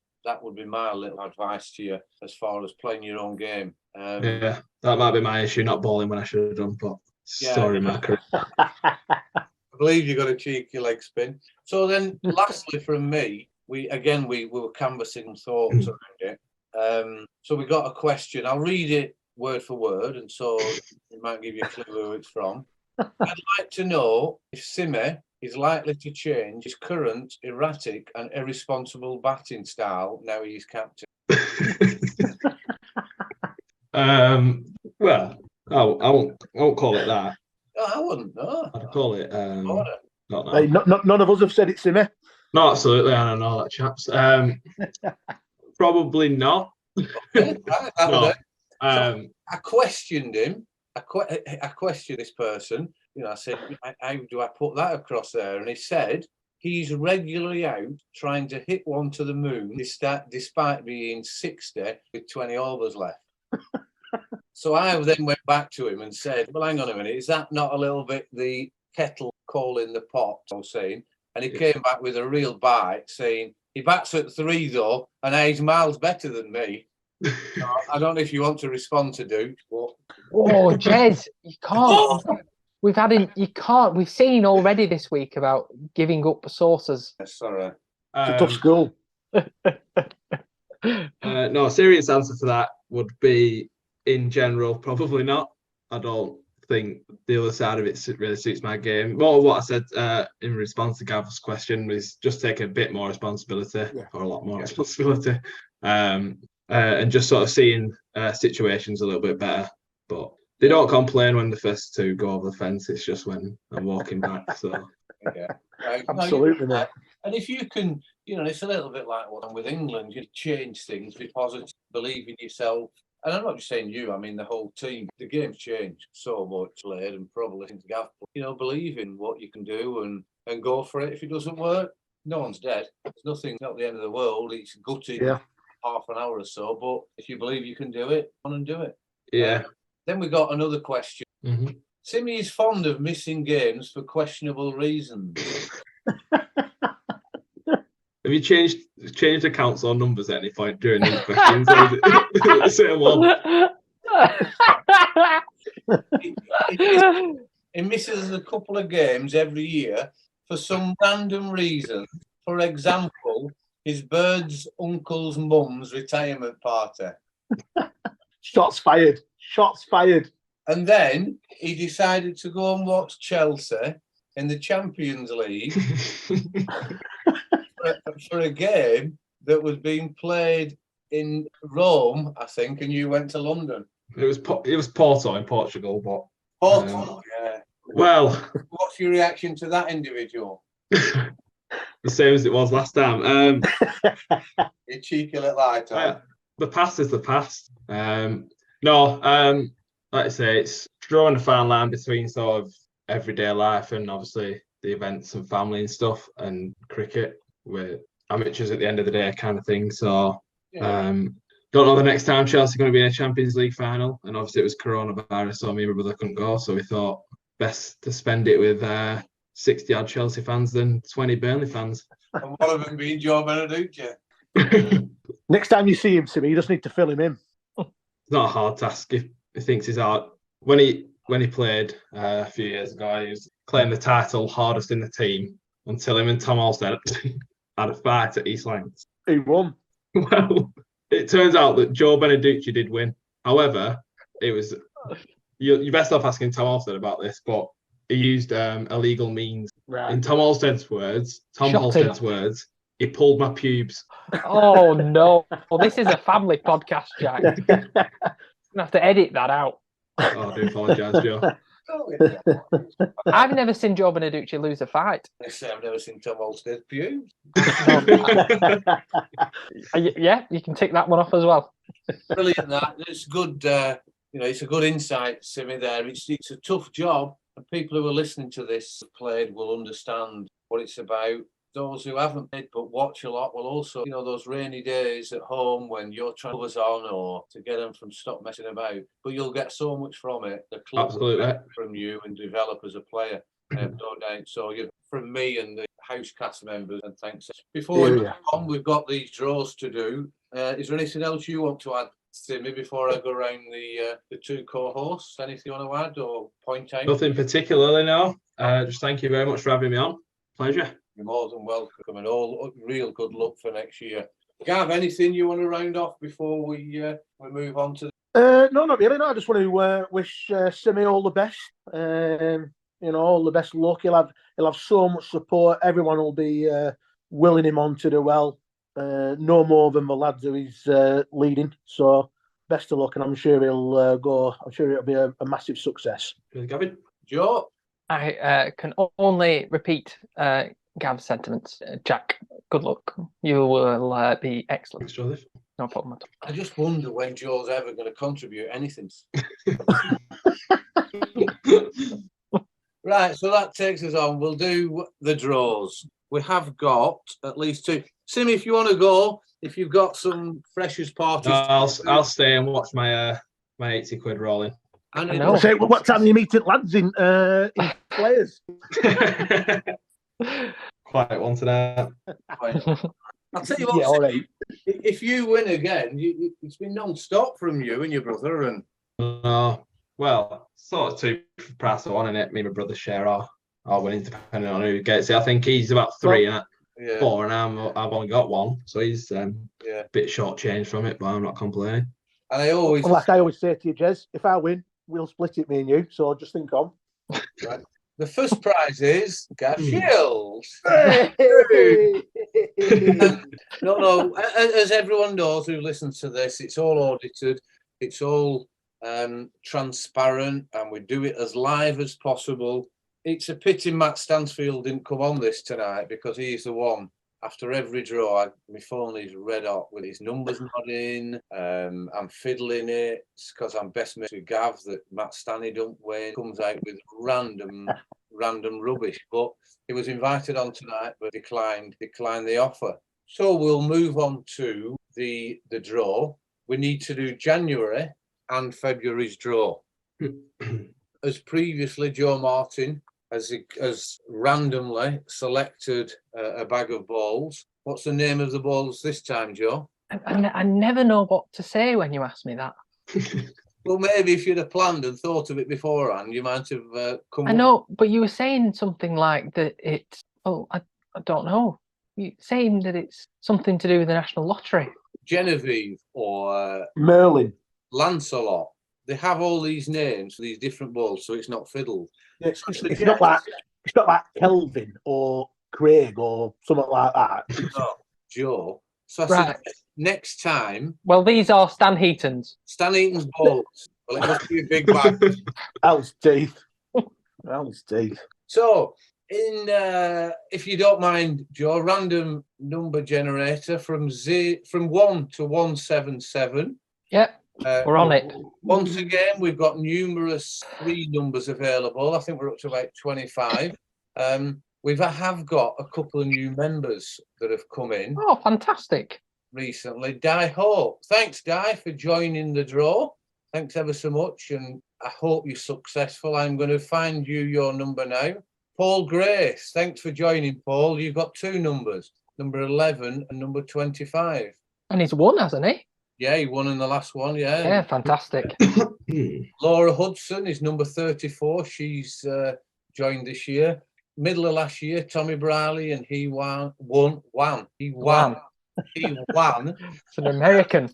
would be my little advice to you as far as playing your own game.
That might be my issue, not bowling when I should have done, but story in my career.
I believe you got a cheeky leg spin. So then, lastly from me, we were canvassing thoughts around it. So we got a question. I'll read it word for word, and so it might give you a clue who it's from. I'd like to know if Simmy is likely to change his current erratic and irresponsible batting style now he's captain.
Well, I won't call it that.
No, I wouldn't know.
I'd call it.
None of us have said it, Simmy.
No, absolutely. I don't know that, chaps. Probably not.
Okay,
No.
So I questioned him. I questioned this person. I said, how do I put that across there? And he said he's regularly out trying to hit one to the moon despite being 60 with 20 overs left. So I then went back to him and said, well, hang on a minute, is that not a little bit the kettle calling the pot, I was saying? And he came back with a real bite saying, he bats at 3 though, and he's miles better than me. I don't know if you want to respond to Duke, but...
Oh, Jez, you can't. We've had him. You can't. We've seen already this week about giving up sources.
Sorry.
It's a tough school.
No, a serious answer to that would be, in general, probably not. I don't think the other side of it really suits my game. More what I said in response to Gav's question was just take a bit more responsibility, or a lot more responsibility, and just sort of seeing situations a little bit better. But they don't complain when the first 2 go over the fence. It's just when I'm walking back. So
absolutely.
No, and if you can, it's a little bit like what I'm with England. You change things, be positive, believe in yourself. And I'm not just saying you, I mean the whole team. The game's changed so much, Laird, and probably into Gav. Believe in what you can do and go for it. If it doesn't work, no one's dead. It's nothing, not the end of the world. It's gutted half an hour or so. But if you believe you can do it, go on and do it.
Yeah.
Then we got another question.
Mm-hmm.
Simmy is fond of missing games for questionable reasons.
Have you changed accounts or numbers at any point during these questions? Or is it the same one?
He misses a couple of games every year for some random reason. For example, his bird's uncle's mum's retirement party.
Shots fired.
And then he decided to go and watch Chelsea in the Champions League for a game that was being played in Rome, I think, and you went to London.
It was Porto in Portugal, but
Porto, yeah.
Well,
what's your reaction to that individual?
The same as it was last time.
You cheeky little eye.
The past is the past. Like I say, it's drawing a fine line between sort of everyday life and obviously the events and family and stuff, and cricket. We're amateurs at the end of the day, kind of thing. So, don't know the next time Chelsea are going to be in a Champions League final, and obviously it was coronavirus, so me and my brother couldn't go. So we thought best to spend it with 60-odd Chelsea fans than 20 Burnley fans.
And one of them being Joe Beneducci.
Next time you see him, Simmy, you just need to fill him in.
It's not a hard task if he thinks he's hard. When he played a few years ago, he was claiming the title hardest in the team. until him and Tom Halstead had a fight at East Lancs.
He won.
Well, it turns out that Joe Beneducci did win. However, it was you're best off asking Tom Halstead about this, but he used illegal means.
Right.
In Tom Halstead's words, he pulled my pubes.
Oh no! Well, this is a family podcast, Jack. You're gonna have to edit that out.
Oh, I do apologise, Joe.
I've never seen Joe Beneducci lose a fight.
I've never seen Tom Halstead pubes.
Yeah, you can tick that one off as well.
Brilliant. That it's good. It's a good insight, Simmy. There, it's a tough job, and people who are listening to this played will understand what it's about. Those who haven't played but watch a lot will also, those rainy days at home when your covers on or to get them from stop messing about. But you'll get so much from it. The club will get from you and develop as a player. No doubt. So from me and the house cast members, and thanks. Before we move on, we've got these draws to do. Is there anything else you want to add, Timmy, before I go around the two co-hosts? Anything you want to add or point out?
Nothing particularly, no. Just thank you very much for having me on. Pleasure.
You're more than welcome, and all real good luck for next year. Gav, anything you want to round off before we move on to?
No, not really. No, I just want to wish Simmy all the best. All the best luck. He'll have so much support. Everyone will be willing him on to do well. No more than the lads who he's leading. So best of luck, and I'm sure he'll go. I'm sure it'll be a massive success.
Gavin,
Joe,
I can only repeat Gav's sentiments. Jack, good luck. You will be excellent.
thanks, Joseph.
No problem at all.
I just wonder when Joe's ever going to contribute anything. Right, so that takes us on. We'll do the draws. We have got at least two. Simmy, if you want to go, if you've got some freshers parties.
I'll stay and watch my 80 quid rolling.
And
know.
Say, what time are you meeting lads in players?
Quiet one today.
I'll tell you what,
all right.
if you win again, it's been non-stop from you and your brother. And
well, sort of two for price of one, innit? Me and my brother share our winning depending on who gets it. I think he's about 3 and 4, and I've only got 1, so he's a bit short change from it, but I'm not complaining.
And I always
say to you, Jez, if I win, we'll split it, me and you. So just think on.
Right. The first prize is Gav Shields. No. As everyone knows who listens to this, it's all audited. It's all transparent, and we do it as live as possible. It's a pity Matt Stansfield didn't come on this tonight, because he's the one. After every draw, my phone is red hot with his numbers nodding. I'm fiddling it because I'm best mate with Gav that Matt Stanley don't win. Comes out with random rubbish. But he was invited on tonight, but declined the offer. So we'll move on to the draw. We need to do January and February's draw. As previously, Joe Martin has randomly selected a bag of balls. What's the name of the balls this time, Joe?
I never know what to say when you ask me that.
Well, maybe if you'd have planned and thought of it beforehand, you might have come.
I know, but you were saying something like that it's... Oh, I don't know. You're saying that it's something to do with the National Lottery.
Genevieve or
Merlin.
Lancelot. They have all these names for these different balls, so it's not fiddled.
It's not like Kelvin or Craig or something like that.
No, Joe. So I said, next time.
Well, these are Stan Heaton's.
Stan Heaton's balls. Well, it must be a big bag.
Al's teeth.
So, if you don't mind, Joe, random number generator from 1 to 177.
Yep. We're on it.
Once again, we've got numerous 3 numbers available. I think we're up to about 25. We have got a couple of new members that have come in.
Oh, fantastic.
Recently. Jez Hope. Thanks, Jez, for joining the draw. Thanks ever so much, and I hope you're successful. I'm going to find you your number now. Paul Grace. Thanks for joining, Paul. You've got 2 numbers, number 11 and number 25.
And he's won, hasn't he?
Yeah, he won in the last one, yeah.
Yeah, fantastic.
Laura Hudson is number 34. She's joined this year. middle of last year, Tommy Briley, and he won. He won.
It's an American.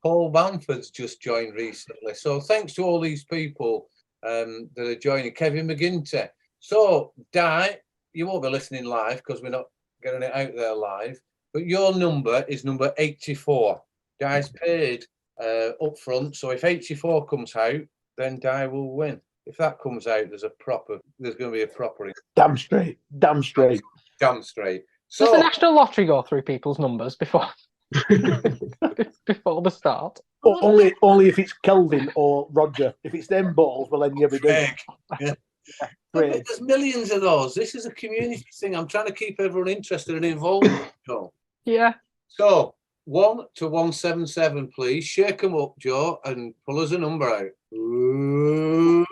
Paul Bamford's just joined recently. So thanks to all these people that are joining. Kevin McGinty. So, Di, you won't be listening live because we're not getting it out there live. But your number is number 84. Di's paid up front. So if 84 comes out, then Di will win. If that comes out, there's going to be a proper.
Damn straight.
Damn straight. So,
does the National Lottery go through people's numbers before before the start?
Only if it's Kelvin or Roger. If it's them balls, well, then you ever do.
Yeah.
Great.
There's millions of those. This is a community thing. I'm trying to keep everyone interested and involved.
Yeah.
So 1 to 177, please. Shake them up, Joe, and pull us a number out. Ooh.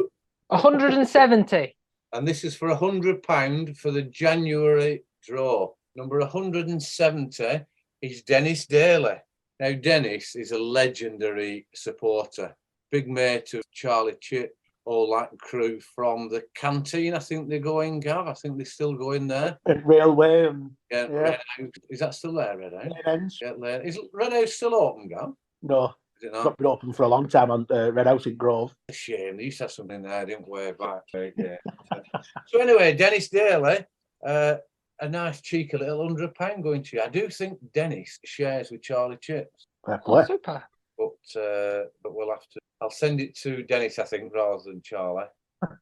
170.
And this is for £100 for the January draw. Number 170 is Dennis Daly. Now, Dennis is a legendary supporter. Big mate of Charlie Chip, all that crew from the canteen. I think they're going, Gav. I think they're still going there.
At Railway. And,
yeah. Red House. Is that still there, Red House?
Yeah,
is Red House still open, Gav?
No.
Is it
It's
not?
not been open for a long time on Red House in Grove.
A shame. They used to have something there, didn't we? Back. Yeah. So anyway, Dennis Daly, a nice cheeky little £100 going to you. I do think Dennis shares with Charlie Chips.
Fair play.
Super.
But we'll have to. I'll send it to Dennis, I think, rather than Charlie.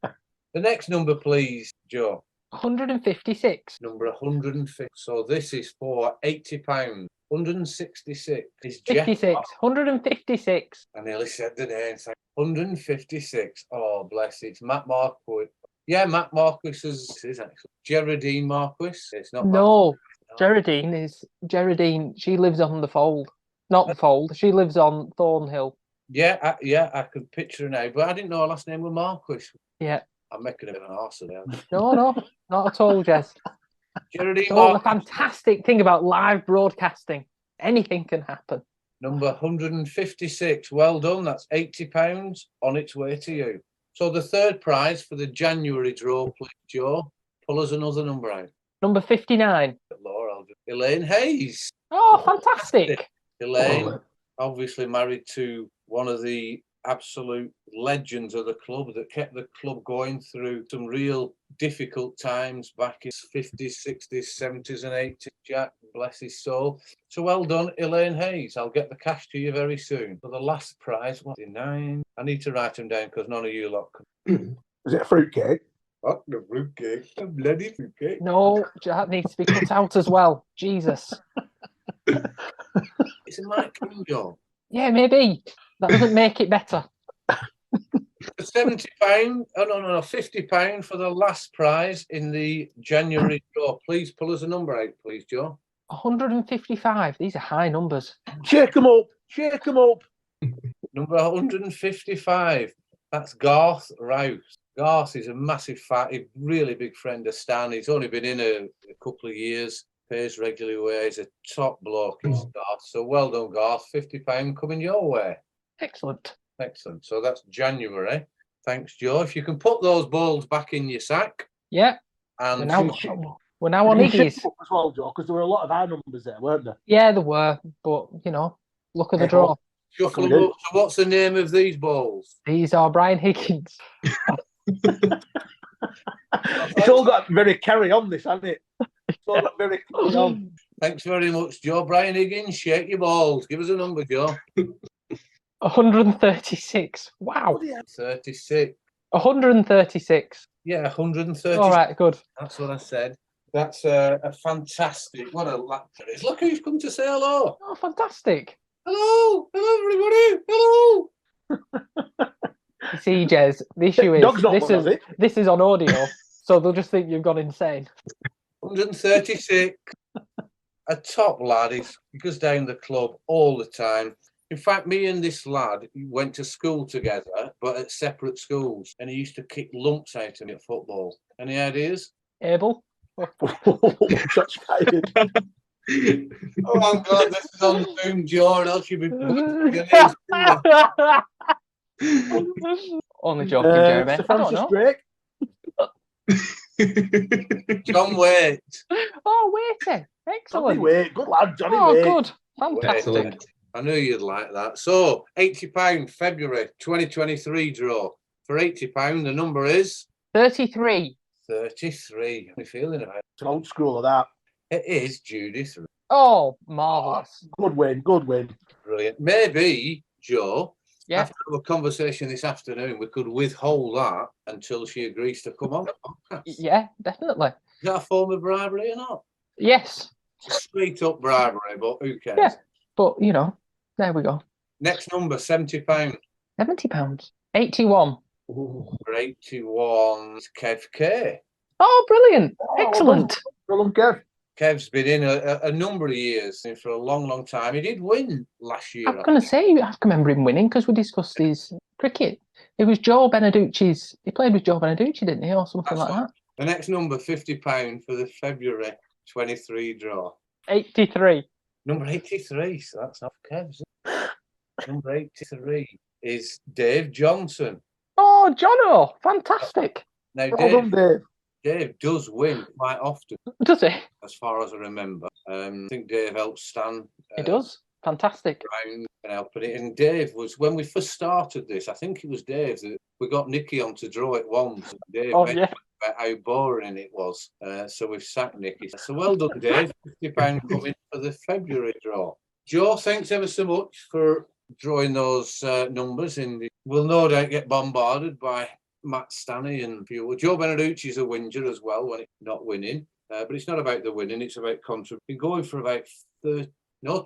The next number, please, Joe.
156.
Number 150. So this is for £80. 166 is Jeff.
56. 156.
I nearly said the name. 156. Oh, bless it. It's Matt Marquis. Yeah, Matt Marquis is actually Geraldine Marquis. It's not.
No, Geraldine. She lives on the Fold. Not the Fold. She lives on Thornhill.
Yeah, I could picture her now, but I didn't know her last name was Marquis.
Yeah.
I'm making a bit of an arse of there.
No, not at all, Jez.
Geraldine
So the
Marquis.
fantastic thing about live broadcasting, anything can happen.
Number 156. Well done. That's £80 on its way to you. So the third prize for the January draw, please, Joe. Pull us another number out.
Number 59.
Laura, Elaine Hayes.
Oh, fantastic.
Elaine, obviously married to one of the absolute legends of the club that kept the club going through some real difficult times back in the 50s, 60s, 70s and 80s. Jack, bless his soul. So well done, Elaine Hayes. I'll get the cash to you very soon. For the last prize, 9. I need to write them down because none of you lot can.
Is it a fruitcake?
Oh, the fruitcake. A bloody fruitcake.
No, that needs to be cut out as well. Jesus.
It's a Mike King job.
Yeah, maybe. That doesn't make it better.
£70. Oh, no, £50 for the last prize in the January draw. Please pull us a number out, please, Joe.
155. These are high numbers.
Shake them up. Shake them up.
Number 155. That's Garth Rouse. Garth is a massive a really big friend of Stan. He's only been in a couple of years. Pays regularly away. He's a top bloke, he's Garth. So well done, Garth. £50 coming your way.
Excellent.
Excellent. So that's January. Thanks, Joe. If you can put those balls back in your sack.
Yeah.
And
we're now on Iggy's.
As well, Joe, because there were a lot of high numbers there, weren't there?
Yeah, there were. But, look at the draw.
Shuffle them up. So what's the name of these balls?
These are Brian Higgins.
It's all got very carry on, this, hasn't it? It's all got very carry on.
Thanks very much, Joe. Brian Higgins, shake your balls. Give us a number, Joe.
136. Wow.
36.
136.
Yeah, 136.
All right, good.
That's what I said. That's a fantastic. What a lap there is. Look who's come to say hello.
Oh, fantastic.
Hello. Hello, everybody. Hello.
You see, Jez, the issue is this is on audio, so they'll just think you've gone insane.
136. A top lad. He goes down the club all the time. In fact, me and this lad went to school together, but at separate schools, and he used to kick lumps out of me at football. Any ideas?
Abel?
Shots fired.
Oh my God, this is on Zoom, Joe, and else you'll be
Only joking, Jeremy. I don't know.
Drake.
John Waite.
Oh, Waity. Excellent.
Johnny Waite. Good lad, Johnny
Oh,
Waite.
good. Fantastic.
Excellent.
I knew you'd like that. So, £80 February 2023 draw. For £80, the number is
33.
33. How are you feeling about it?
It's an old school of that.
It is Judith.
Oh, marvellous.
Good win. Good win.
Brilliant. Maybe, Joe,
Yeah.
after our conversation this afternoon, we could withhold that until she agrees to come on the podcast. Is
Yeah, definitely.
that a form of bribery or not?
Yes.
Straight up bribery, but who cares?
Yeah. But, there we go.
Next number, £70.
£70. 81.
For 81, Kev K.
Oh, brilliant. Excellent.
Well done, Kev.
Kev's been in a number of years for a long, long time. He did win last year.
I'm going to say, I can remember him winning because we discussed his cricket. It was Joe Beneducci's. He played with Joe Beneducci, didn't he, or something
That's
like that?
The next number, £50 for the February 23 draw.
83.
Number 83, so that's not Kev's. Number 83 is Dave Johnson.
Oh, Jono. Fantastic.
Now,
Well done, Dave.
Dave does win quite often,
Does he?
as far as I remember. I think Dave helps Stan.
He does. Fantastic.
Round and helping it. And Dave was, when we first started this, I think it was Dave that we got Nicky on to draw it once. And Dave mentioned about how boring it was. So we've sacked Nicky. So well done, Dave. £50 coming for the February draw. Joe, thanks ever so much for drawing those numbers. We'll no doubt get bombarded by Matt Stanley and people. Joe Beneducci's a whinger as well when it's not winning. But it's not about the winning, it's about contributing. Been going for about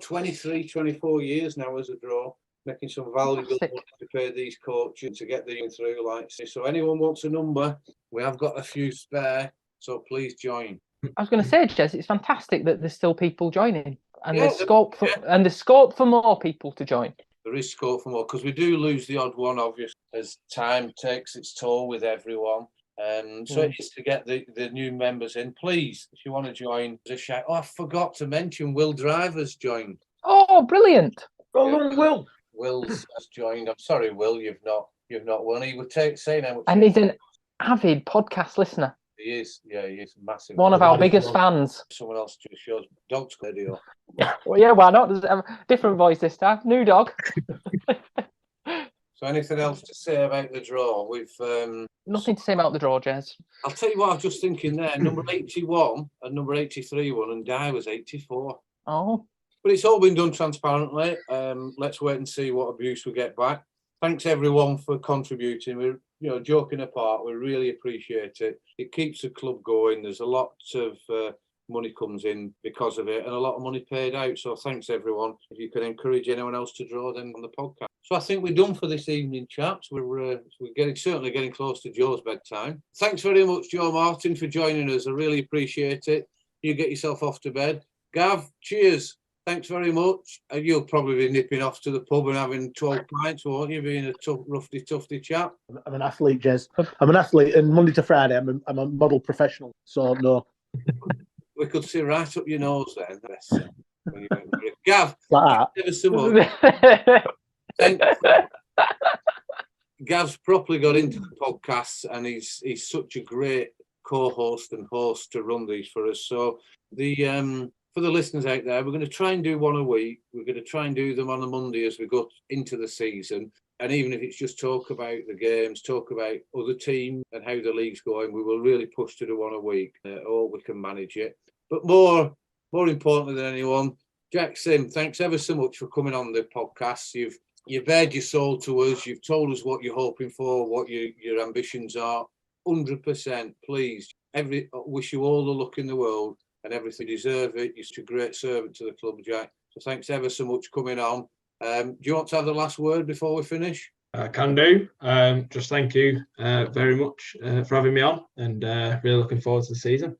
23, 24 years now as a draw, making some valuable money to pay these coaches to get them through. So anyone wants a number, we have got a few spare, so please join.
I was going to say, Jez, it's fantastic that there's still people joining, and
Yeah,
there's scope for more people to join.
There is scope for more because we do lose the odd one, obviously, as time takes its toll with everyone. So it is to get the new members in. Please, if you want to join, there's a shout. Oh, I forgot to mention Will Driver's joined.
Oh, brilliant.
Well done, Will.
Will's has joined. I'm sorry, Will, you've not won. He would saying how much.
And he's an avid podcast listener.
He is, yeah, he is massive.
One of our biggest fans.
Someone else just shows dog's video.
Well, yeah, why not? There's a different voice this time. New dog.
So anything else to say about the draw? We've
Nothing to say about the draw, Jez.
I'll tell you what I was just thinking there. Number 81 and number 83 won, and Di was 84.
Oh.
But it's all been done transparently. Let's wait and see what abuse we get back. Thanks everyone for contributing. We're joking apart, we really appreciate it. It keeps the club going. There's a lot of money comes in because of it and a lot of money paid out. So thanks everyone. If you can encourage anyone else to draw them on the podcast. So I think we're done for this evening, chaps. We're certainly getting close to Joe's bedtime. Thanks very much, Joe Martin, for joining us. I really appreciate it. You get yourself off to bed. Gav, cheers. Thanks very much. And you'll probably be nipping off to the pub and having 12 pints, won't you? Being a tough, roughy chap.
I'm an athlete, Jez. I'm an athlete, and Monday to Friday, I'm a model professional. So no.
We could see right up your nose then. Gav,
Like
ever so much. Thanks. Gav's properly got into the podcasts, and he's such a great co-host and host to run these for us. So for the listeners out there, we're going to try and do one a week. We're going to try and do them on a Monday as we go into the season. And even if it's just talk about the games, talk about other teams and how the league's going, we will really push to do one a week, or we can manage it. But more importantly than anyone, Jack Simm, thanks ever so much for coming on the podcast. You've bared your soul to us. You've told us what you're hoping for, what your ambitions are. 100%, please. I wish you all the luck in the world and everything. You deserve it. You're such a great servant to the club, Jack. So thanks ever so much for coming on. Do you want to have the last word before we finish?
Can do. Just thank you very much for having me on, and really looking forward to the season.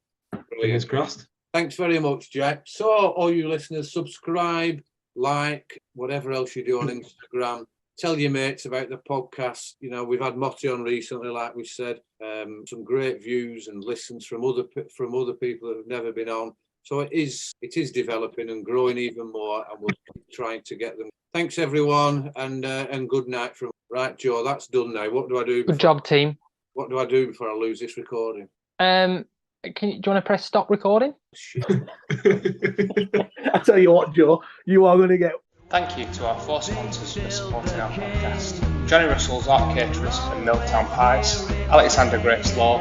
Fingers crossed.
Thanks very much, Jack. So, all you listeners, subscribe, like, whatever else you do on Instagram. Tell your mates about the podcast. We've had Motti on recently, like we said. Some great views and listens from other people that have never been on. So it is developing and growing even more, and we'll keep trying to get them. Thanks, everyone, and good night from. Right, Joe, that's done now. What do I do?
Good job, team.
What do I do before I lose this recording?
Do you want to press stop recording?
I tell you what, Joe, you are going to get.
Thank you to our 4 sponsors for supporting our podcast: Johnny Russell's Art Caterers and Milltown Pies, Alexander Grace Law,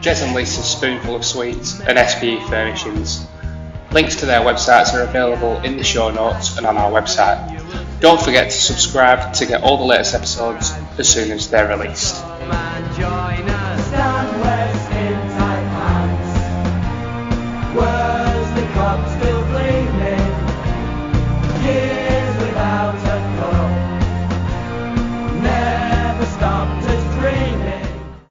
Jez and Lisa's Spoonful of Sweets, and SPE Furnishings. Links to their websites are available in the show notes and on our website. Don't forget to subscribe to get all the latest episodes as soon as they're released.